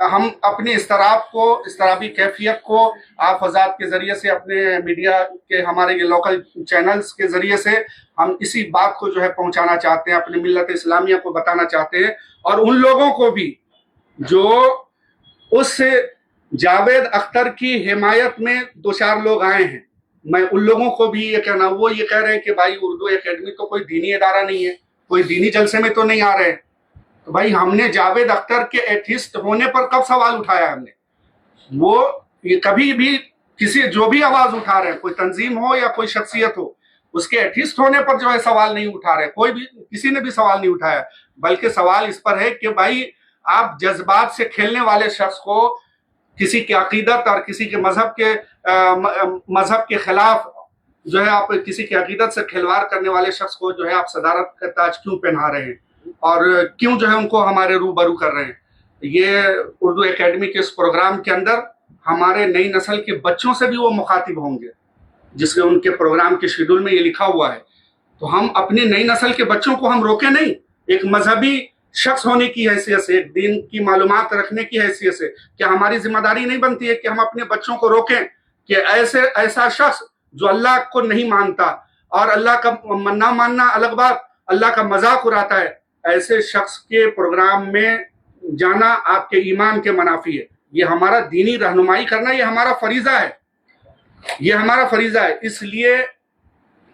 ہم اپنی اضطرابی کیفیت کو آپ حضرات کے ذریعے سے، اپنے میڈیا کے ہمارے یہ لوکل چینلز کے ذریعے سے ہم اسی بات کو جو ہے پہنچانا چاہتے ہیں، اپنی ملت اسلامیہ کو بتانا چاہتے ہیں، اور ان لوگوں کو بھی جو اس جاوید اختر کی حمایت میں دو چار لوگ آئے ہیں، میں ان لوگوں کو بھی یہ کہنا، وہ یہ کہہ رہے ہیں کہ بھائی اردو اکیڈمی تو کوئی دینی ادارہ نہیں ہے، کوئی دینی جلسے میں تو نہیں آ رہے ہیں۔ تو بھائی ہم نے جاوید اختر کے ایتھسٹ ہونے پر کب سوال اٹھایا؟ ہم نے وہ یہ کبھی بھی کسی جو بھی آواز اٹھا رہے ہیں، کوئی تنظیم ہو یا کوئی شخصیت ہو، اس کے ایتھسٹ ہونے پر جو ہے سوال نہیں اٹھا رہے، کوئی بھی کسی نے بھی سوال نہیں اٹھایا، بلکہ سوال اس پر ہے کہ بھائی آپ جذبات سے کھیلنے والے شخص کو کسی کی عقیدت اور کسی کے مذہب کے خلاف جو ہے آپ کسی کی عقیدت سے کھلواڑ کرنے والے شخص کو جو ہے آپ صدارت کا تاج کیوں پہنا رہے ہیں اور کیوں جو ہے ان کو ہمارے روبرو کر رہے ہیں؟ یہ اردو اکیڈمی کے اس پروگرام کے اندر ہمارے نئی نسل کے بچوں سے بھی وہ مخاطب ہوں گے، جس کے ان کے پروگرام کے شیڈول میں یہ لکھا ہوا ہے۔ تو ہم اپنی نئی نسل کے بچوں کو ہم روکیں نہیں، ایک مذہبی شخص ہونے کی حیثیت سے، ایک دین کی معلومات رکھنے کی حیثیت سے، کیا ہماری ذمہ داری نہیں بنتی ہے کہ ہم اپنے بچوں کو روکیں کہ ایسا شخص جو اللہ کو نہیں مانتا اور اللہ کا نہ ماننا الگ بات، اللہ کا مذاق اڑاتا ہے، ایسے شخص کے پروگرام میں جانا آپ کے ایمان کے منافی ہے۔ یہ ہمارا دینی رہنمائی کرنا، یہ ہمارا فریضہ ہے، یہ ہمارا فریضہ ہے۔ اس لیے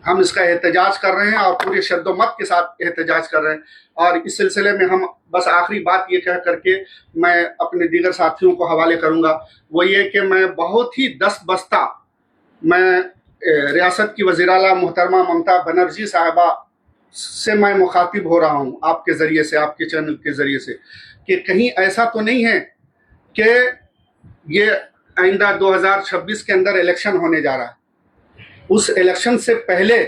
ہم اس کا احتجاج کر رہے ہیں اور پورے شد و مت کے ساتھ احتجاج کر رہے ہیں۔ اور اس سلسلے میں ہم بس آخری بات یہ کہہ کر کے میں اپنے دیگر ساتھیوں کو حوالے کروں گا، وہ یہ کہ میں بہت ہی دست بستہ میں ریاست کی وزیر اعلیٰ محترمہ ممتا بنرجی صاحبہ سے میں مخاطب ہو رہا ہوں آپ کے ذریعے سے، آپ کے چینل کے ذریعے سے، کہ کہیں ایسا تو نہیں ہے کہ یہ آئندہ 2026 کے اندر الیکشن ہونے جا رہا ہے، اس الیکشن سے پہلے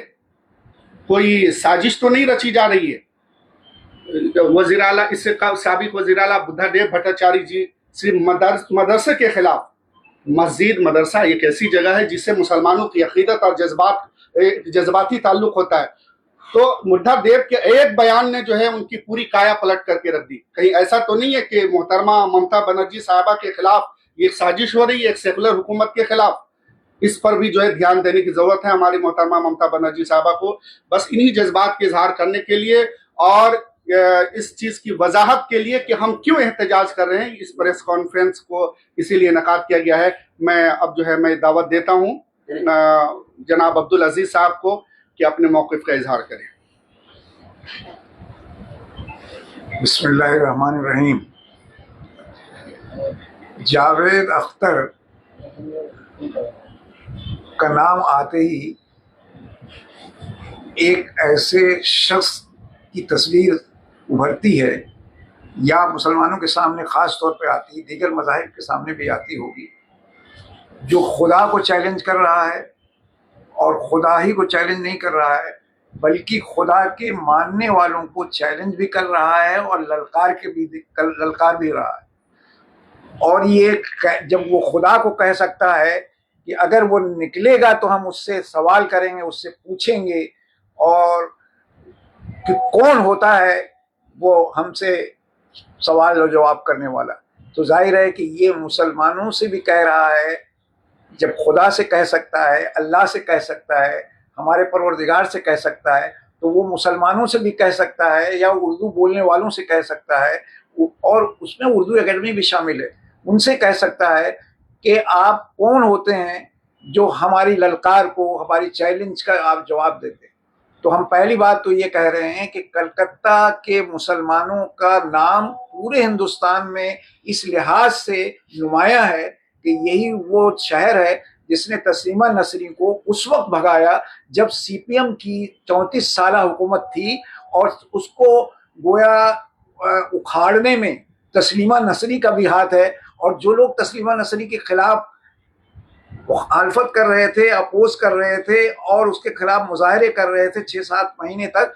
کوئی سازش تو نہیں رچی جا رہی ہے؟ وزیر اعلیٰ اس سے سابق وزیر اعلیٰ بدھا دیو بھٹاچاری جی صرف مدرسے کے خلاف، مسجد مدرسہ ایک ایسی جگہ ہے جس سے مسلمانوں کی عقیدت اور جذباتی تعلق ہوتا ہے، تو بدھا دیو کے ایک بیان نے جو ہے ان کی پوری کایا پلٹ کر کے رکھ دی۔ کہیں ایسا تو نہیں ہے کہ محترمہ ممتا بنرجی صاحبہ کے خلاف ایک سازش ہو رہی ہے، ایک سیکولر حکومت کے خلاف؟ اس پر بھی جو ہے دھیان دینے کی ضرورت ہے ہماری محترمہ ممتا بنرجی صاحبہ کو۔ بس انہی جذبات کے اظہار کرنے کے لیے اور اس چیز کی وضاحت کے لیے کہ ہم کیوں احتجاج کر رہے ہیں، اس پریس کانفرنس کو اسی لیے انعقاد کیا گیا ہے۔ میں اب جو ہے میں دعوت دیتا ہوں جناب عبدالعزیز صاحب کو کہ اپنے موقف کا اظہار کریں۔ بسم اللہ الرحمن الرحیم۔ جاوید اختر کا نام آتے ہی ایک ایسے شخص کی تصویر ابھرتی ہے، یا مسلمانوں کے سامنے خاص طور پہ آتی ہے، دیگر مذاہب کے سامنے بھی آتی ہوگی، جو خدا کو چیلنج کر رہا ہے، اور خدا ہی کو چیلنج نہیں کر رہا ہے بلکہ خدا کے ماننے والوں کو چیلنج بھی کر رہا ہے اور للکار بھی رہا ہے۔ اور یہ جب وہ خدا کو کہہ سکتا ہے کہ اگر وہ نکلے گا تو ہم اس سے سوال کریں گے، اس سے پوچھیں گے، اور کہ کون ہوتا ہے وہ ہم سے سوال و جواب کرنے والا، تو ظاہر ہے کہ یہ مسلمانوں سے بھی کہہ رہا ہے۔ جب خدا سے کہہ سکتا ہے، اللہ سے کہہ سکتا ہے، ہمارے پروردگار سے کہہ سکتا ہے، تو وہ مسلمانوں سے بھی کہہ سکتا ہے، یا اردو بولنے والوں سے کہہ سکتا ہے، اور اس میں اردو اکیڈمی بھی شامل ہے، ان سے کہہ سکتا ہے کہ آپ کون ہوتے ہیں جو ہماری للکار کو، ہماری چیلنج کا آپ جواب دیتے ہیں۔ تو ہم پہلی بات تو یہ کہہ رہے ہیں کہ کلکتہ کے مسلمانوں کا نام پورے ہندوستان میں اس لحاظ سے نمایاں ہے کہ یہی وہ شہر ہے جس نے تسلیمہ نسرین کو اس وقت بھگایا جب سی پی ایم کی 34 سالہ حکومت تھی، اور اس کو گویا اکھاڑنے میں تسلیمہ نسری کا بھی ہاتھ ہے، اور جو لوگ تسلیمہ نسری کے خلاف مخالفت کر رہے تھے، اپوز کر رہے تھے، اور اس کے خلاف مظاہرے کر رہے تھے 6-7 مہینے تک،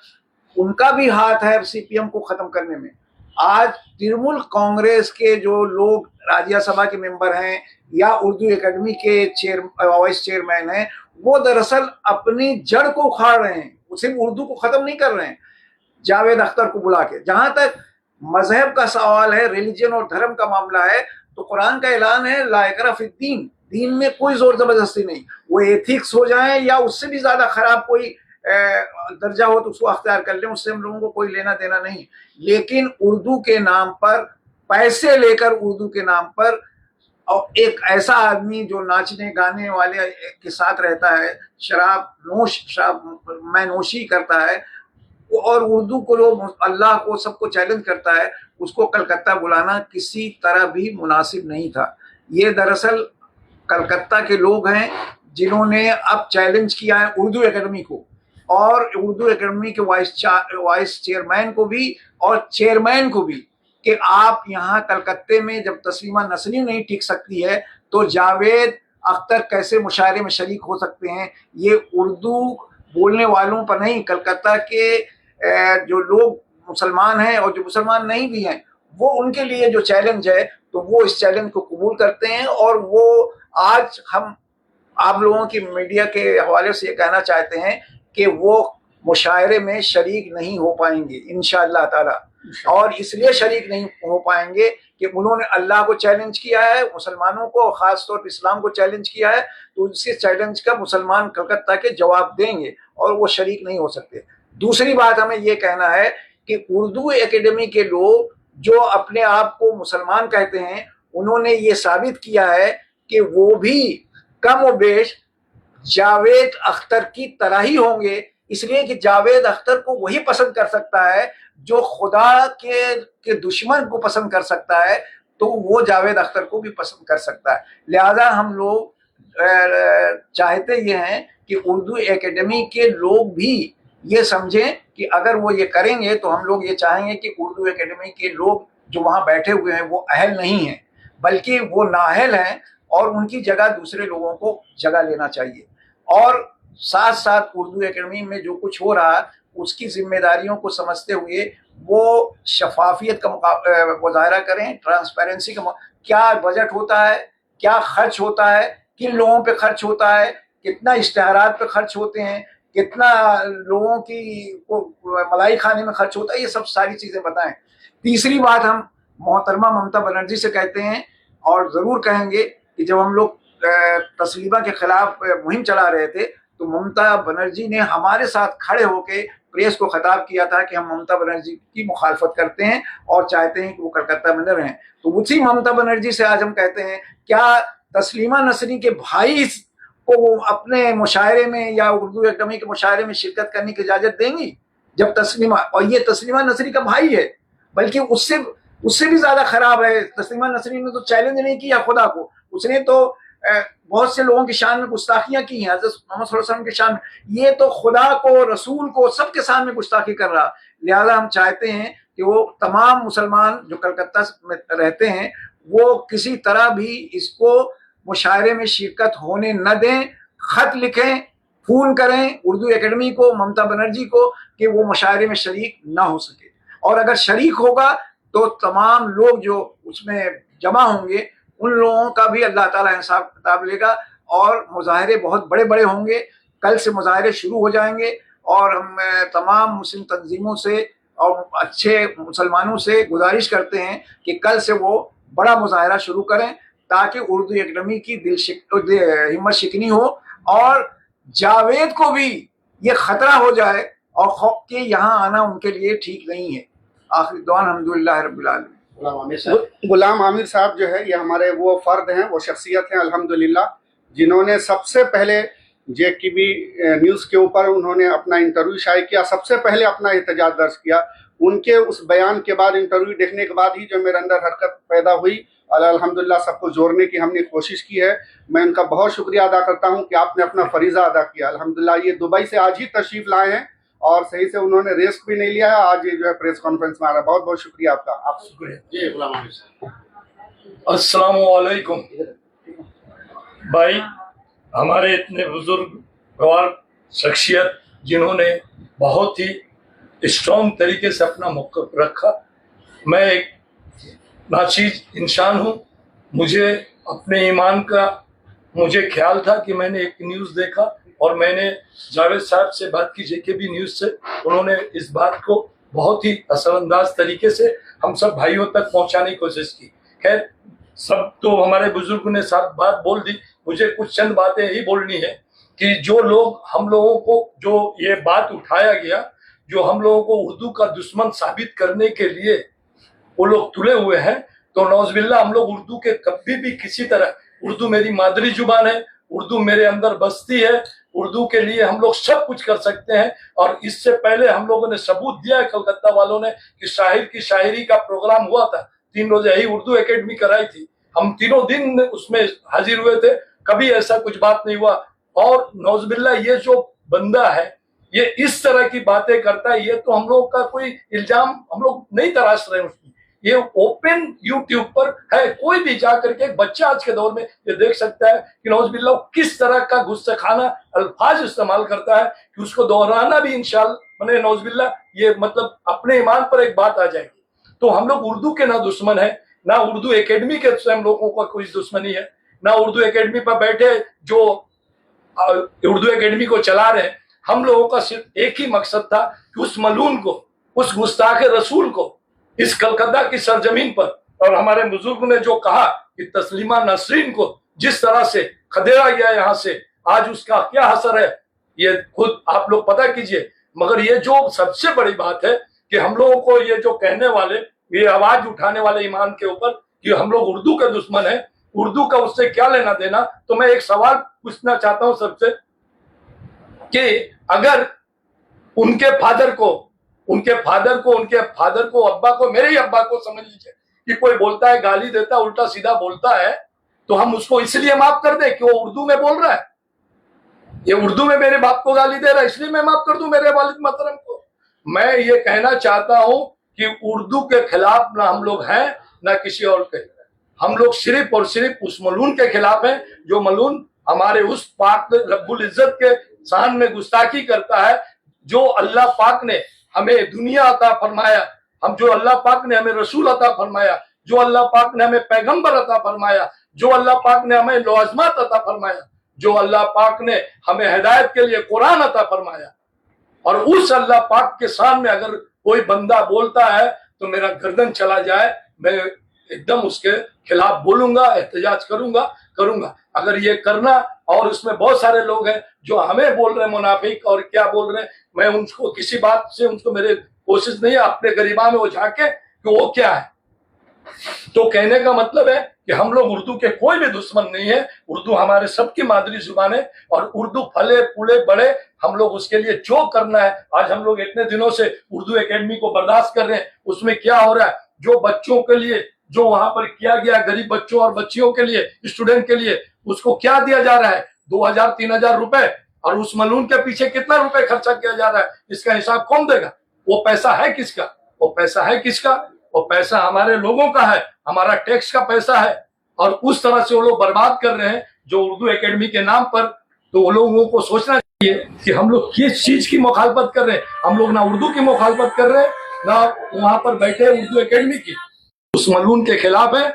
ان کا بھی ہاتھ ہے سی پی ایم کو ختم کرنے میں۔ آج ترنمول کانگریس کے جو لوگ راجیہ سبھا کے ممبر ہیں یا اردو اکیڈمی کے وائس چیئرمین ہیں، وہ دراصل اپنی جڑ کو اکھاڑ رہے ہیں، وہ صرف اردو کو ختم نہیں کر رہے ہیں جاوید اختر کو بلا کے۔ جہاں تک مذہب کا سوال ہے، ریلیجن اور دھرم کا معاملہ ہے، تو قرآن کا اعلان ہے لا اکراہ فی الدین، دین میں کوئی زور زبردستی نہیں. وہ ایتھکس ہو جائیں یا اس سے بھی زیادہ خراب کوئی درجہ ہو تو اس کو اختیار کر لیں، اس سے ہم لوگوں کو کوئی لینا دینا نہیں. لیکن اردو کے نام پر پیسے لے کر، اردو کے نام پر، اور ایک ایسا آدمی جو ناچنے گانے والے کے ساتھ رہتا ہے، شراب میں نوشی کرتا ہے، اور اردو کو لوگ اللہ کو سب کو چیلنج کرتا ہے، اس کو کلکتہ بلانا کسی طرح بھی مناسب نہیں تھا. یہ دراصل کلکتہ کے لوگ ہیں جنہوں نے اب چیلنج کیا ہے اردو اکیڈمی کو، اور اردو اکیڈمی کے وائس چیئرمین کو بھی اور چیئرمین کو بھی، کہ آپ یہاں کلکتے میں جب تسلیمہ نسرین نہیں ٹک سکتی ہے تو جاوید اختر کیسے مشاعرے میں شریک ہو سکتے ہیں. یہ اردو بولنے والوں پر نہیں، کلکتہ کے جو لوگ مسلمان ہیں اور جو مسلمان نہیں بھی ہیں، وہ ان کے لیے جو چیلنج ہے تو وہ اس چیلنج کو قبول کرتے ہیں. اور وہ آج ہم آپ لوگوں کی میڈیا کے حوالے سے یہ کہنا چاہتے ہیں کہ وہ مشاعرے میں شریک نہیں ہو پائیں گے انشاءاللہ تعالی. اور اس لیے شریک نہیں ہو پائیں گے کہ انہوں نے اللہ کو چیلنج کیا ہے، مسلمانوں کو، خاص طور پر اسلام کو چیلنج کیا ہے، تو اس کے چیلنج کا مسلمان کلکتہ کے جواب دیں گے اور وہ شریک نہیں ہو سکتے. دوسری بات ہمیں یہ کہنا ہے کہ اردو اکیڈمی کے لوگ جو اپنے آپ کو مسلمان کہتے ہیں، انہوں نے یہ ثابت کیا ہے کہ وہ بھی کم و بیش جاوید اختر کی طرح ہی ہوں گے، اس لیے کہ جاوید اختر کو وہی پسند کر سکتا ہے جو خدا کے دشمن کو پسند کر سکتا ہے، تو وہ جاوید اختر کو بھی پسند کر سکتا ہے. لہذا ہم لوگ چاہتے یہ ہیں کہ اردو اکیڈمی کے لوگ بھی یہ سمجھیں کہ اگر وہ یہ کریں گے تو ہم لوگ یہ چاہیں گے کہ اردو اکیڈمی کے لوگ جو وہاں بیٹھے ہوئے ہیں وہ اہل نہیں ہیں، بلکہ وہ نااہل ہیں، اور ان کی جگہ دوسرے لوگوں کو جگہ لینا چاہیے. اور ساتھ ساتھ اردو اکیڈمی میں جو کچھ ہو رہا ہے اس کی ذمہ داریوں کو سمجھتے ہوئے وہ شفافیت کا مظاہرہ کریں، ٹرانسپیرنسی کا. کیا بجٹ ہوتا ہے، کیا خرچ ہوتا ہے، کن لوگوں پہ خرچ ہوتا ہے، کتنا اشتہارات پہ خرچ ہوتے ہیں، کتنا لوگوں کی ملائی کھانے میں خرچ ہوتا ہے، یہ سب ساری چیزیں بتائیں. تیسری بات ہم محترمہ ممتا بنرجی سے کہتے ہیں اور ضرور کہیں گے کہ جب ہم لوگ تسلیمہ کے خلاف مہم چلا رہے تھے تو ممتا بنرجی نے ہمارے ساتھ کھڑے ہو کے پریس کو خطاب کیا تھا کہ ہم ممتا بنرجی کی مخالفت کرتے ہیں اور چاہتے ہیں کہ وہ کلکتہ میں نہ رہیں. تو اسی ممتا بنرجی سے آج ہم کہتے ہیں، کیا تسلیمہ نسرین کے بھائی کو وہ اپنے مشاعرے میں یا اردو اکیڈمی کے مشاعرے میں شرکت کرنے کی اجازت دیں گی؟ جب تسلیمہ، اور یہ تسلیمہ نسرین کا بھائی ہے، بلکہ اس سے بھی زیادہ خراب ہے. تسلیمہ نسرین نے تو چیلنج نہیں کیا خدا کو، اس نے تو بہت سے لوگوں کی شان میں گستاخیاں کی ہیں، حضرت محمد صلی اللہ علیہ وسلم کی شان میں. یہ تو خدا کو، رسول کو، سب کے سامنے گستاخی کر رہا. لہذا ہم چاہتے ہیں کہ وہ تمام مسلمان جو کلکتہ میں رہتے ہیں وہ کسی طرح بھی اس کو مشاعرے میں شرکت ہونے نہ دیں. خط لکھیں، فون کریں اردو اکیڈمی کو، ممتا بنرجی کو، کہ وہ مشاعرے میں شریک نہ ہو سکے. اور اگر شریک ہوگا تو تمام لوگ جو اس میں جمع ہوں گے ان لوگوں کا بھی اللہ تعالیٰ حساب کتاب لے گا، اور مظاہرے بہت بڑے بڑے ہوں گے. کل سے مظاہرے شروع ہو جائیں گے، اور ہم تمام مسلم تنظیموں سے اور اچھے مسلمانوں سے گزارش کرتے ہیں کہ کل سے وہ بڑا مظاہرہ شروع کریں تاکہ اردو اکیڈمی کی ہمت شکنی ہو، اور جاوید کو بھی یہ خطرہ ہو جائے اور خوف کہ یہاں آنا ان کے لیے ٹھیک نہیں ہے. آخر دعوان الحمدللہ رب العالمین. غلام عامر صاحب جو ہے یہ ہمارے وہ فرد ہیں، وہ شخصیت ہیں الحمدللہ جنہوں نے سب سے پہلے جے کی بی نیوز کے اوپر انہوں نے اپنا انٹرویو شائع کیا، سب سے پہلے اپنا احتجاج درج کیا. ان کے اس بیان کے بعد، انٹرویو دیکھنے کے بعد ہی جو میرے اندر حرکت پیدا ہوئی، الحمدللہ سب کو جوڑنے کی ہم نے کوشش کی ہے. میں ان کا بہت شکریہ ادا کرتا ہوں کہ آپ نے اپنا فریضہ ادا کیا. الحمدللہ یہ دبئی سے آج ہی تشریف لائے ہیں اور صحیح سے انہوں نے ریسٹ بھی نہیں لیا ہے، آج یہ جو ہے پریس کانفرنس میں آ رہا ہے. بہت بہت شکریہ آپ کا. آپ شکریہ. جی غلام عامر صاحب. السلام علیکم بھائی. ہمارے اتنے بزرگوار شخصیت جنہوں نے بہت ہی اسٹرانگ طریقے سے اپنا موقف رکھا. میں ایک ناچیز انسان ہوں، مجھے اپنے ایمان کا مجھے خیال تھا کہ میں نے ایک نیوز دیکھا اور میں نے جاوید صاحب سے بات کی، جے کے بی نیوز سے. انہوں نے اس بات کو بہت ہی اثر انداز طریقے سے ہم سب بھائیوں تک پہنچانے کی کوشش کی. خیر سب تو ہمارے بزرگوں نے ساتھ بات بول دی, مجھے کچھ چند باتیں ہی بولنی ہے کہ جو لوگ ہم لوگوں کو جو یہ بات اٹھایا گیا, جو ہم لوگوں کو اردو کا دشمن ثابت کرنے کے لیے وہ لوگ تلے ہوئے ہیں, تو نعوذ باللہ ہم لوگ اردو کے کبھی بھی کسی طرح, اردو میری مادری زبان ہے, اردو میرے اندر بستی ہے, اردو کے لیے ہم لوگ سب کچھ کر سکتے ہیں. اور اس سے پہلے ہم لوگوں نے ثبوت دیا ہے کلکتہ والوں نے کہ شاعر کی شاعری کا پروگرام ہوا تھا, 3 روزہ ہی اردو اکیڈمی کرائی تھی, ہم تینوں دن اس میں حاضر ہوئے تھے, کبھی ایسا کچھ بات نہیں ہوا. اور نعوذ باللہ یہ جو بندہ ہے یہ اس طرح کی باتیں کرتا ہے, یہ تو ہم لوگ کا کوئی الزام ہم لوگ نہیں تراش رہے ہیں اس میں, یہ اوپن یوٹیوب پر ہے, کوئی بھی جا کر کے ایک بچہ آج کے دور میں یہ دیکھ سکتا ہے کہ نعوذ باللہ کس طرح کا گستاخانہ الفاظ استعمال کرتا ہے کہ اس کو دہرانا بھی انشاءاللہ نعوذ باللہ یہ مطلب اپنے ایمان پر ایک بات آ جائے گی. تو ہم لوگ اردو کے نہ دشمن ہیں, نہ اردو اکیڈمی کے سے ہم لوگوں کا کوئی دشمنی ہے, نہ اردو اکیڈمی پر بیٹھے جو اردو اکیڈمی کو چلا رہے ہیں. ہم لوگوں کا صرف ایک ہی مقصد تھا کہ اس ملعون کو, اس گستاخ رسول کو اس کلکتہ کی سرزمین پر, اور ہمارے بزرگ نے جو کہا کہ تسلیمہ نسرین کو جس طرح سے کھدیڑا گیا یہاں سے, آج اس کا کیا اثر ہے یہ خود آپ لوگ پتہ کیجئے. مگر یہ جو سب سے بڑی بات ہے کہ ہم لوگوں کو یہ جو کہنے والے, یہ آواز اٹھانے والے ایمان کے اوپر کہ ہم لوگ اردو کے دشمن ہیں, اردو کا اس سے کیا لینا دینا. تو میں ایک سوال پوچھنا چاہتا ہوں سب سے کہ اگر ان کے فادر کو ابا کو, میرے ہی ابا کو سمجھ لیجیے کہ کوئی بولتا ہے گالی دیتا ہے, الٹا سیدھا بولتا ہے, تو ہم اس کو اس لیے معاف کر دیں کہ وہ اردو میں بول رہا ہے, یہ اردو میں میرے باپ کو گالی دے رہا ہے اس لیے میں معاف کر دوں میرے والد محترم کو. میں یہ کہنا چاہتا ہوں کہ اردو کے خلاف نہ ہم لوگ ہیں نہ کسی اور کے, ہم لوگ صرف اور صرف اس ملعون کے خلاف ہیں جو ملعون ہمارے اس پاک رب العزت کے شان میں گستاخی کرتا ہے. جو اللہ پاک نے ہمیں دنیا عطا فرمایا, جو اللہ پاک نے ہمیں رسول عطا فرمایا, جو اللہ پاک نے ہمیں پیغمبر عطا فرمایا, جو اللہ پاک نے ہمیں لوازمات عطا فرمایا, جو اللہ پاک نے ہمیں ہدایت کے لیے قرآن عطا فرمایا, اور اس اللہ پاک کے سامنے اگر کوئی بندہ بولتا ہے تو میرا گردن چلا جائے, میں ایک دم اس کے خلاف بولوں گا, احتجاج کروں گا. اگر یہ کرنا, اور اس میں بہت سارے لوگ ہیں جو ہمیں بول رہے ہیں منافق اور کیا بول رہے ہیں, میں ان کو کسی بات سے, ان کو میرے کوشش نہیں ہے اپنے غریباں میں وہ جا کے کہ وہ کیا ہے. تو کہنے کا مطلب ہے کہ ہم لوگ اردو کے کوئی بھی دشمن نہیں ہے, اردو ہمارے سب کی مادری زبان ہے, اور اردو پھلے پھولے بڑے, ہم لوگ اس کے لیے جو کرنا ہے. آج ہم لوگ اتنے دنوں سے اردو اکیڈمی کو برداشت کر رہے ہیں, اس میں کیا ہو رہا ہے, جو بچوں کے لیے جو وہاں پر کیا گیا, غریب بچوں اور بچیوں کے لیے, اسٹوڈنٹ کے لیے, اس کو کیا دیا جا رہا ہے, 2000-3000 روپے, اور اس ملعون کے پیچھے کتنا روپے خرچہ کیا جا رہا ہے, اس کا حساب کون دے گا؟ وہ پیسہ ہے کس کا؟ وہ پیسہ ہمارے لوگوں کا ہے, ہمارا ٹیکس کا پیسہ ہے, اور اس طرح سے وہ لوگ برباد کر رہے ہیں جو اردو اکیڈمی کے نام پر. تو وہ لوگوں کو سوچنا چاہیے کہ ہم لوگ کس چیز کی مخالفت کر رہے ہیں. ہم لوگ نہ اردو کی مخالفت کر رہے ہیں نہ وہاں پر بیٹھے اردو اکیڈمی کی. اس ملعون کے خلاف ہے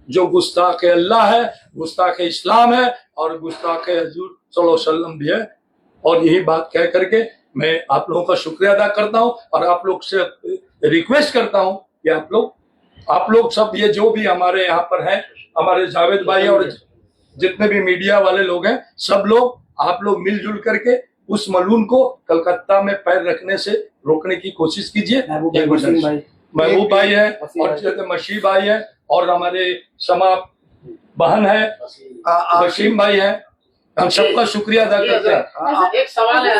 جو گستاخ اللہ ہے, گستاخ اسلام ہے, اور گستاخ حضور صلی اللہ علیہ وسلم بھی ہے. اور یہی بات کہہ کر کے میں آپ لوگوں کا شکریہ ادا کرتا ہوں, اور آپ لوگ سے ریکویسٹ کرتا ہوں کہ آپ لوگ سب یہ جو بھی ہمارے یہاں پر ہیں, ہمارے جاوید بھائی اور جتنے بھی میڈیا والے لوگ ہیں, سب لوگ آپ لوگ مل جل کر کے اس ملعون کو کلکتہ میں پیر رکھنے سے روکنے کی کوشش کیجیے. محبوب بھائی ہے, اور مشی بھائی ہے, اور ہمارے سما بہن ہے, وسیم بھائی ہے, ہم سب کا شکریہ ادا کرتے ہیں. ایک سوال ہے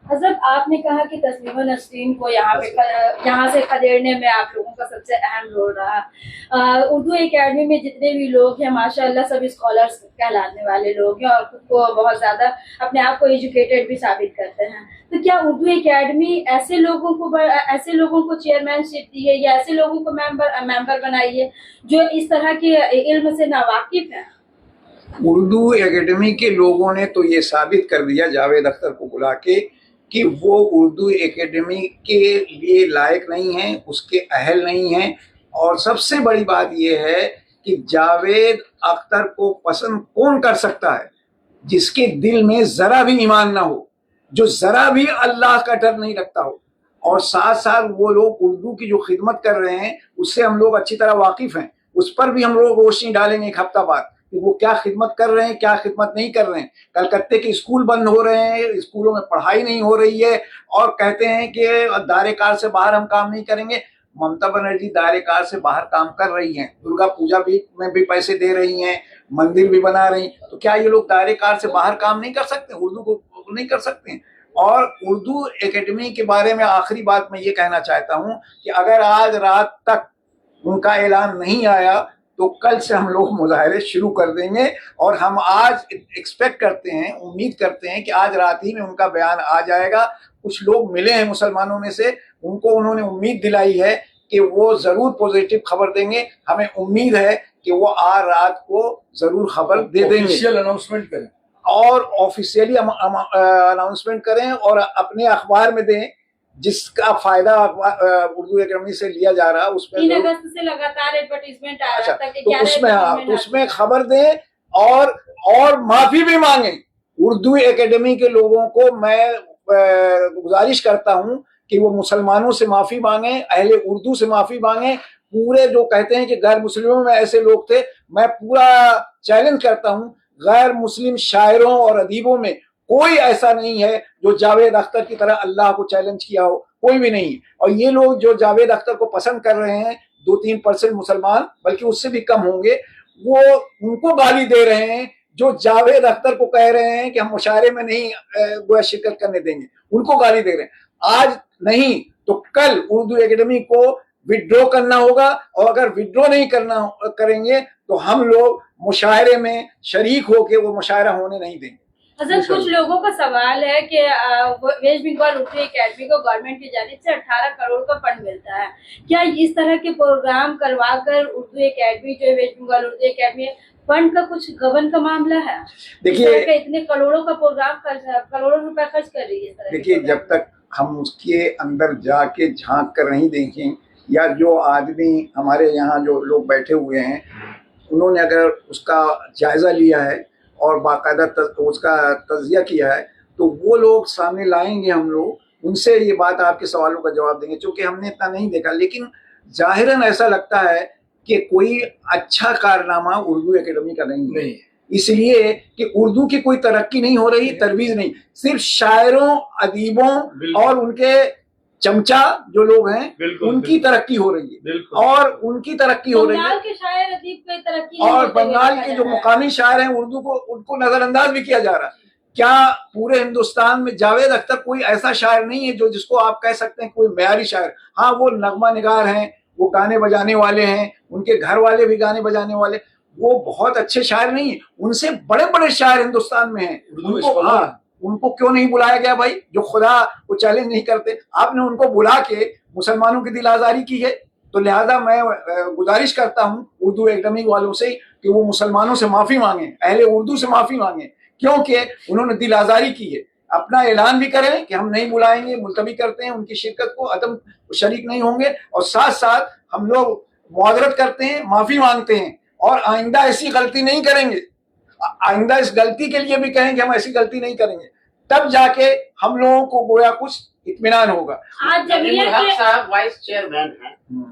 حضرت, آپ نے کہا کہ تسلیمہ نسرین کو یہاں سے کھدیڑنے میں آپ لوگوں کا سب سے اہم رول رہا. اردو اکیڈمی میں جتنے بھی لوگ ہیں ماشاءاللہ سب اسکالرس کہلانے والے لوگ ہیں, اور خود کو بہت زیادہ اپنے آپ کو ایجوکیٹڈ بھی ثابت کرتے ہیں. تو کیا اردو اکیڈمی ایسے لوگوں کو چیئرمین شپ دی ہے یا ایسے لوگوں کو ممبر بنائی ہے جو اس طرح کے علم سے ناواقف ہیں؟ اردو اکیڈمی کے لوگوں نے تو یہ ثابت کر دیا جاوید اختر کو بلا کے کہ وہ اردو اکیڈمی کے لیے لائق نہیں ہیں, اس کے اہل نہیں ہیں. اور سب سے بڑی بات یہ ہے کہ جاوید اختر کو پسند کون کر سکتا ہے جس کے دل میں ذرا بھی ایمان نہ ہو, جو ذرا بھی اللہ کا ڈر نہیں رکھتا ہو. اور ساتھ ساتھ وہ لوگ اردو کی جو خدمت کر رہے ہیں اس سے ہم لوگ اچھی طرح واقف ہیں، اس پر بھی ہم لوگ روشنی ڈالیں گے ایک ہفتہ بعد کہ وہ کیا خدمت کر رہے ہیں، کیا خدمت نہیں کر رہے ہیں۔ کلکتے کے اسکول بند ہو رہے ہیں، اسکولوں میں پڑھائی نہیں ہو رہی ہے، اور کہتے ہیں کہ دائرے کار سے باہر ہم کام نہیں کریں گے۔ ممتا بنرجی دائرے کار سے باہر کام کر رہی ہیں، درگا پوجا میں بھی پیسے دے رہی ہیں، مندر بھی بنا رہی ہیں، تو کیا یہ لوگ دائرے کار سے باہر کام نہیں کر سکتے، اردو کو نہیں کر سکتے ہیں؟ اور اردو اکیڈمی کے بارے میں آخری بات میں یہ کہنا چاہتا ہوں کہ اگر آج رات تک ان کا اعلان نہیں آیا تو کل سے ہم لوگ مظاہرے شروع کر دیں گے، اور ہم آج ایکسپیکٹ کرتے ہیں، امید کرتے ہیں کہ آج رات ہی میں ان کا بیان آ جائے گا۔ کچھ لوگ ملے ہیں مسلمانوں میں سے، ان کو انہوں نے امید دلائی ہے کہ وہ ضرور پوزیٹو خبر دیں گے، ہمیں امید ہے کہ وہ آج رات کو ضرور خبر دے دیں گے، آفیشیل اناؤنسمنٹ کریں اور آفیشیلی اناؤنسمنٹ کریں اور اپنے اخبار میں دیں، جس کا فائدہ اردو اکیڈمی سے لیا جا رہا ہے اس میں 3 اگست سے لگاتار ایڈورٹائزمنٹ آ رہا تھا کہ تو اس میں خبر دیں اور معافی بھی مانگیں۔ اردو اکیڈمی کے لوگوں کو میں گزارش کرتا ہوں کہ وہ مسلمانوں سے معافی مانگیں، اہل اردو سے معافی مانگیں، پورے جو کہتے ہیں کہ غیر مسلموں میں ایسے لوگ تھے، میں پورا چیلنج کرتا ہوں، غیر مسلم شاعروں اور ادیبوں میں کوئی ایسا نہیں ہے جو جاوید اختر کی طرح اللہ کو چیلنج کیا ہو، کوئی بھی نہیں۔ اور یہ لوگ جو جاوید اختر کو پسند کر رہے ہیں، 2-3% مسلمان بلکہ اس سے بھی کم ہوں گے، وہ ان کو گالی دے رہے ہیں جو جاوید اختر کو کہہ رہے ہیں کہ ہم مشاعرے میں نہیں گویا شرکت کرنے دیں گے، ان کو گالی دے رہے ہیں۔ آج نہیں تو کل اردو اکیڈمی کو وڈرو کرنا ہوگا، اور اگر وڈرو نہیں کریں گے تو ہم لوگ مشاعرے میں شریک ہو کے وہ مشاعرہ ہونے نہیں دیں گے۔ حضرت کچھ لوگوں کا سوال ہے کہ ویسٹ بنگال اردو اکیڈمی کو گورنمنٹ کی جانب سے 18 کروڑ کا فنڈ ملتا ہے، کیا اس طرح کے پروگرام کروا کر اردو اکیڈمی جو west Bengal Urdu academy fund کا کچھ گبن کا معاملہ ہے؟ دیکھیے اتنے کروڑوں کا پروگرام کروڑوں روپے خرچ کر رہی ہے۔ دیکھیے جب تک ہم اس کے اندر جا کے جھانک کر نہیں دیکھیں، یا جو آدمی ہمارے یہاں جو لوگ بیٹھے ہوئے ہیں انہوں نے اگر اس کا جائزہ لیا ہے اور باقاعدہ اس کا تجزیہ کیا ہے تو وہ لوگ سامنے لائیں گے، ہم لوگ ان سے یہ بات آپ کے سوالوں کا جواب دیں گے، چونکہ ہم نے اتنا نہیں دیکھا۔ لیکن ظاہراً ایسا لگتا ہے کہ کوئی اچھا کارنامہ اردو اکیڈمی کا نہیں ہے، اس لیے کہ اردو کی کوئی ترقی نہیں ہو رہی، ترویج نہیں، صرف شاعروں، ادیبوں اور ان کے چمچا جو لوگ ہیں ان کی ترقی ہو رہی ہے، اور ان کی ترقی ہو رہی ہے، کے شاعر ادیب کی ترقی اور بنگال کے جو مقامی شاعر ہیں اردو کو ان کو نظر انداز بھی کیا جا رہا ہے۔ کیا پورے ہندوستان میں جاوید اختر کوئی ایسا شاعر نہیں ہے جو جس کو آپ کہہ سکتے ہیں کوئی معیاری شاعر؟ ہاں وہ نغمہ نگار ہیں، وہ گانے بجانے والے ہیں، ان کے گھر والے بھی گانے بجانے والے، وہ بہت اچھے شاعر نہیں ہیں، ان سے بڑے بڑے شاعر ہندوستان میں ہیں، ان کو کیوں نہیں بلایا گیا بھائی؟ جو خدا کو چیلنج نہیں کرتے، آپ نے ان کو بلا کے مسلمانوں کی دل آزاری کی ہے۔ تو لہذا میں گزارش کرتا ہوں اردو اکیڈمی والوں سے کہ وہ مسلمانوں سے معافی مانگیں، اہل اردو سے معافی مانگیں، کیونکہ انہوں نے دل آزاری کی ہے۔ اپنا اعلان بھی کریں کہ ہم نہیں بلائیں گے، ملتوی کرتے ہیں ان کی شرکت کو، عدم شریک نہیں ہوں گے، اور ساتھ ساتھ ہم لوگ معذرت کرتے ہیں، معافی مانگتے ہیں، اور آئندہ ایسی غلطی نہیں کریں گے، آئندہ اس غلطی کے لیے بھی کہیں کہ ہم ایسی غلطی نہیں کریں گے، تب جا کے ہم لوگوں کو گویا کچھ اطمینان ہوگا۔ آج ندیم الحق صاحب وائس چیئرمین ہیں،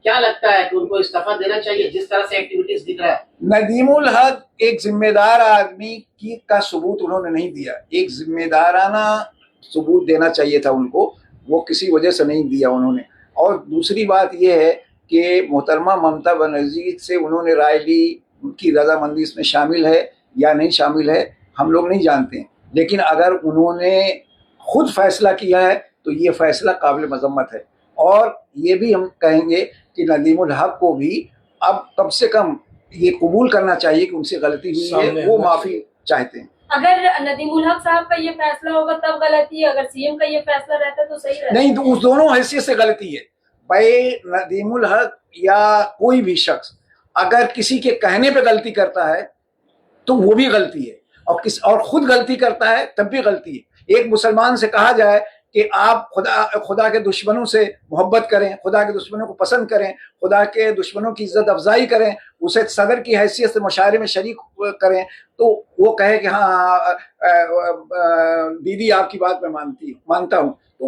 کیا لگتا ہے کہ ان کو استعفیٰ دینا چاہیے جس طرح سے ایکٹیویٹیز دکھ رہا ہے؟ ندیم الحق ایک ذمہ دار آدمی کا ثبوت انہوں نے نہیں دیا، ایک ذمہ دارانہ ثبوت دینا چاہیے تھا ان کو، وہ کسی وجہ سے نہیں دیا انہوں نے۔ اور دوسری بات یہ ہے کہ محترمہ ممتا بنرجی سے انہوں نے رائے لی، ان کی رضامندی اس میں شامل ہے یا نہیں شامل ہے ہم لوگ نہیں جانتے ہیں، لیکن اگر انہوں نے خود فیصلہ کیا ہے تو یہ فیصلہ قابل مذمت ہے، اور یہ بھی ہم کہیں گے کہ ندیم الحق کو بھی اب کم سے کم یہ قبول کرنا چاہیے کہ ان سے غلطی ہوئی ہے، وہ معافی چاہتے ہیں۔ اگر ندیم الحق صاحب کا یہ فیصلہ ہوگا تب غلطی ہے، اگر سی ایم کا یہ فیصلہ رہتا تو صحیح رہتا؟ نہیں، تو اس دونوں حیثیت سے غلطی ہے بھائی۔ ندیم الحق یا کوئی بھی شخص اگر کسی کے کہنے پہ غلطی کرتا ہے تو وہ بھی غلطی ہے، اور خود غلطی کرتا ہے تب بھی غلطی ہے۔ ایک مسلمان سے کہا جائے کہ آپ خدا کے دشمنوں سے محبت کریں، خدا کے دشمنوں کو پسند کریں، خدا کے دشمنوں کی عزت افزائی کریں، اسے صدر کی حیثیت سے مشاعرے میں شریک کریں، تو وہ کہے کہ ہاں دیدی آپ کی بات میں مانتا ہوں، تو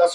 10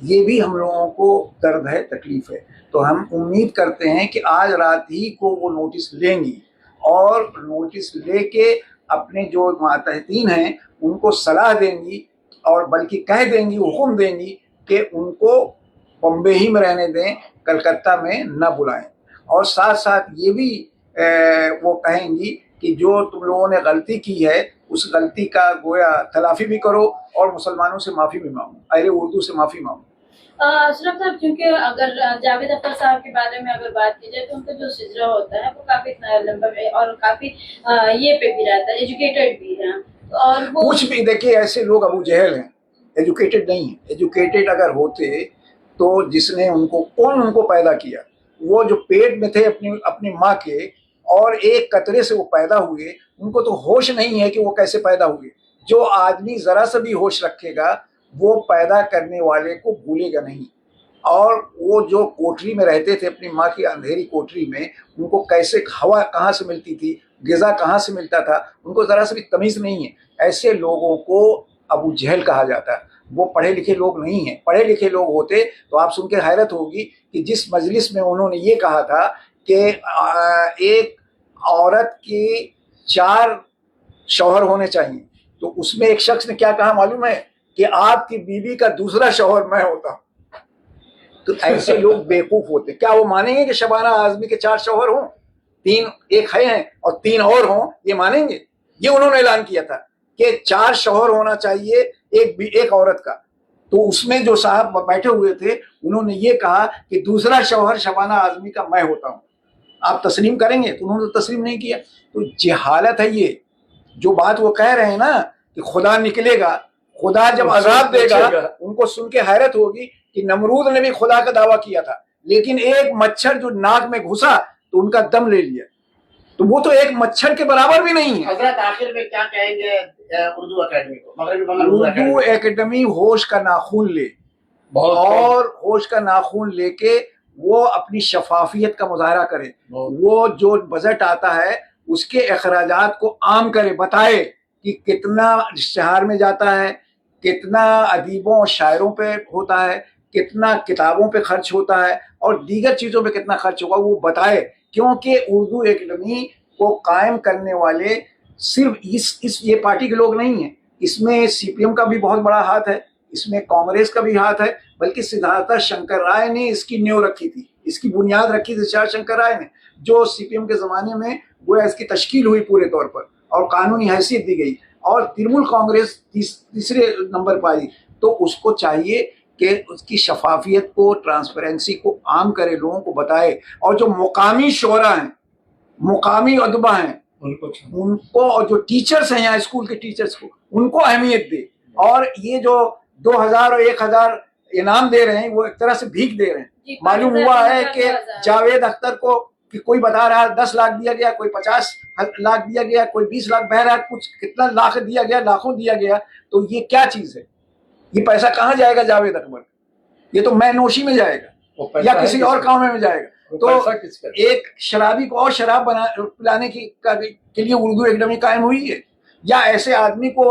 یہ بھی ہم لوگوں کو درد ہے، تکلیف ہے. تو ہم امید کرتے ہیں کہ آج رات ہی کو وہ نوٹس لیں گی اور نوٹس لے کے اپنے جو ماتحتین ہیں ان کو صلاح دیں گی اور بلکہ کہہ دیں گی، حکم دیں گی کہ ان کو بمبے ہی میں رہنے دیں، کلکتہ میں نہ بلائیں. اور ساتھ ساتھ یہ بھی وہ کہیں گی کہ جو تم لوگوں نے غلطی کی ہے اس غلطی کا گویا تلافی بھی کرو اور مسلمانوں سے معافی بھی مانگو، اہل اردو سے معافی مانگو. اشرف صاحب، چونکہ اگر جاوید اختر صاحب کے بارے میں اگر بات کی جائے تو ان کا جو شجرہ ہوتا ہے وہ کافی لمبا ہے اور کافی یہ پہ بھی رہتا ہے، ایجوکیٹڈ بھی ہے. اور وہ کچھ بھی دیکھیے، ایسے لوگ ابو جہل ہیں، ایجوکیٹڈ نہیں ہیں. ایجوکیٹڈ اگر ہوتے تو جس نے کون ان کو پیدا کیا، وہ جو پیٹ میں تھے اپنی ماں کے اور ایک قطرے سے وہ پیدا ہوئے، ان کو تو ہوش نہیں ہے کہ وہ کیسے پیدا ہوئے. جو آدمی ذرا سا بھی ہوش رکھے گا وہ پیدا کرنے والے کو بھولے گا نہیں. اور وہ جو کوٹری میں رہتے تھے اپنی ماں کی اندھیری کوٹری میں، ان کو کیسے ہوا کہاں سے ملتی تھی، غذا کہاں سے ملتا تھا، ان کو ذرا سا بھی تمیز نہیں ہے. ایسے لوگوں کو ابو جہل کہا جاتا ہے. وہ پڑھے لکھے لوگ نہیں ہیں. پڑھے لکھے لوگ ہوتے تو آپ سن کے حیرت ہوگی کہ جس مجلس میں انہوں نے یہ کہا تھا کہ ایک عورت کے 4 شوہر ہونے چاہیے، تو اس میں ایک شخص نے کیا کہا معلوم ہے؟ کہ آپ کی بیوی کا دوسرا شوہر میں ہوتا ہوں. تو ایسے لوگ بیوقوف ہوتے. کیا وہ مانیں گے کہ شبانہ اعظمی کے 4 شوہر ہوں، 3 ایک ہیں اور 3 اور ہوں؟ یہ مانیں گے؟ یہ انہوں نے اعلان کیا تھا کہ 4 شوہر ہونا چاہیے ایک عورت کا. تو اس میں جو صاحب بیٹھے ہوئے تھے انہوں نے یہ کہا کہ دوسرا شوہر شبانہ اعظمی کا میں ہوتا ہوں. آپ تسلیم کریں گے؟ تو انہوں نے تسلیم نہیں کیا. تو جہالت ہے یہ. جو بات وہ کہہ رہے ہیں نا کہ خدا نکلے گا، خدا جب عذاب دے گا، ان کو سن کے حیرت ہوگی کہ نمرود نے بھی خدا کا دعویٰ کیا تھا لیکن ایک مچھر جو ناک میں گھسا تو ان کا دم لے لیا. تو وہ تو ایک مچھر کے برابر بھی نہیں ہے. حضرت آخر میں کیا کہیں گے اردو اکیڈمی کو، مغربی بنگال اردو اکیڈمی ہوش کا ناخون لے اور ہوش کا ناخون لے کے وہ اپنی شفافیت کا مظاہرہ کرے. وہ جو بجٹ آتا ہے اس کے اخراجات کو عام کرے، بتائے کہ کتنا اشتہار میں جاتا ہے، کتنا ادیبوں اور شاعروں پہ ہوتا ہے، کتنا کتابوں پہ خرچ ہوتا ہے اور دیگر چیزوں پہ کتنا خرچ ہوگا، وہ بتائے. کیونکہ اردو اکیڈمی کو قائم کرنے والے صرف یہ پارٹی کے لوگ نہیں ہیں. اس میں سی پی ایم کا بھی بہت بڑا ہاتھ ہے، اس میں کانگریس کا بھی ہاتھ ہے، بلکہ سدھارتھا شنکر رائے نے اس کی نیو رکھی تھی، اس کی بنیاد رکھی تھی سدھارتھا شنکر رائے نے، جو سی پی ایم کے زمانے میں وہ اس کی تشکیل ہوئی پورے طور پر اور قانونی حیثیت دی گئی اور ترنمول کانگریس تیسرے نمبر پائی. تو اس کو چاہیے کہ اس کی شفافیت کو، ٹرانسپیرنسی کو عام کرے، لوگوں کو بتائے. اور جو مقامی شعراء ہیں، مقامی ادبا ہیں، ان کو، اور جو ٹیچرز ہیں یہاں اسکول کے ٹیچرز کو، ان کو اہمیت دے. اور یہ جو 2000 اور 1000 انعام دے رہے ہیں وہ ایک طرح سے بھیک دے رہے ہیں. معلوم ہوا ہے کہ جاوید اختر کو کہ کوئی بتا رہا ہے 10 لاکھ دیا گیا، کوئی 50 لاکھ دیا گیا، کوئی 20 لاکھ، بہرحال کچھ کتنا لاکھ دیا گیا، لاکھوں دیا گیا. تو یہ کیا چیز ہے؟ یہ پیسہ کہاں جائے گا جاوید اکبر؟ یہ تو میں نوشی میں جائے گا یا کسی اور کام میں جائے گا. تو ایک شرابی کو اور شراب پلانے کے لیے اردو اکیڈمی قائم ہوئی ہے، یا ایسے آدمی کو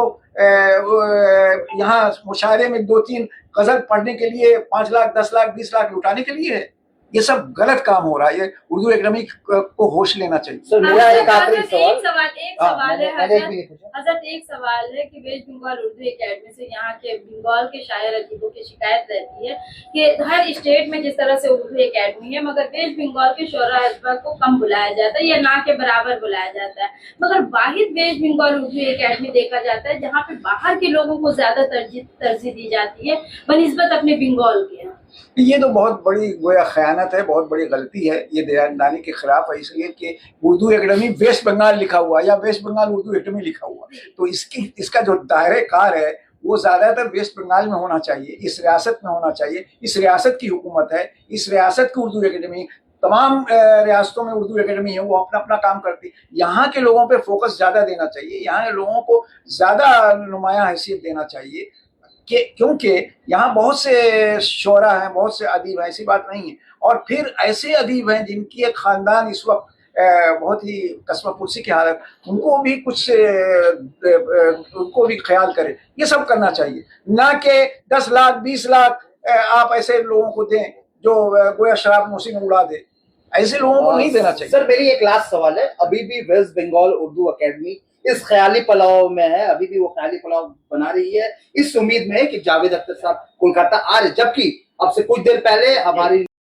یہاں مشاعرے میں 2-3 غزل پڑھنے کے لیے 5 لاکھ 10 لاکھ 20 لاکھ لٹانے کے لیے ہے؟ یہ سب غلط کام ہو رہا ہے. یہ اردو اکیڈمی کو ہوش لینا چاہیے. میرا ایک آخری ایک سوال ہے حضرت، ایک سوال ہے کہ ویسٹ بنگال اردو اکیڈمی سے یہاں کے بنگال کے شاعر ادیبوں کی شکایت رہتی ہے کہ ہر اسٹیٹ میں جس طرح سے اردو اکیڈمی ہے مگر ویسٹ بنگال کے شعراء ادبا کو کم بلایا جاتا ہے یا نہ کے برابر بلایا جاتا ہے. مگر واحد ویسٹ بنگال اردو اکیڈمی دیکھا جاتا ہے جہاں پہ باہر کے لوگوں کو زیادہ ترجیح دی جاتی ہے بنسبت اپنے بنگال کے. یہ تو بہت بڑی گویا خیانت ہے، بہت بڑی غلطی ہے، یہ دیانتدانی کے خلاف ہے. اس لیے کہ اردو اکیڈمی ویسٹ بنگال لکھا ہوا یا ویسٹ بنگال اردو اکیڈمی لکھا ہوا، تو اس کا جو دائرہ کار ہے وہ زیادہ تر ویسٹ بنگال میں ہونا چاہیے، اس ریاست میں ہونا چاہیے. اس ریاست کی حکومت ہے، اس ریاست کی اردو اکیڈمی، تمام ریاستوں میں اردو اکیڈمی ہے، وہ اپنا اپنا کام کرتی. یہاں کے لوگوں پہ فوکس زیادہ دینا چاہیے، یہاں کے لوگوں کو زیادہ نمایاں حیثیت دینا چاہیے کیونکہ یہاں بہت سے شعراء ہیں، بہت سے ادیب ہیں، ایسی بات نہیں ہے. اور پھر ایسے ادیب ہیں جن کی ایک خاندان اس وقت بہت ہی قسمہ پرسی کی حالت، ان کو بھی کچھ ان کو بھی خیال کرے. یہ سب کرنا چاہیے، نہ کہ 10 لاکھ 20 لاکھ آپ ایسے لوگوں کو دیں جو گویا شراب نوشی میں اڑا دے. ایسے لوگوں کو نہیں دینا چاہیے. سر میری ایک لاسٹ سوال ہے, ابھی بھی ویسٹ بنگال اردو اکیڈمی اس خیالی پلاؤ میں ہے, ابھی بھی وہ خیالی پلاؤ بنا رہی ہے اس امید میں کہ جاوید اختر صاحب کولکاتہ آ رہے, جبکہ اب سے کچھ دیر پہلے ہماری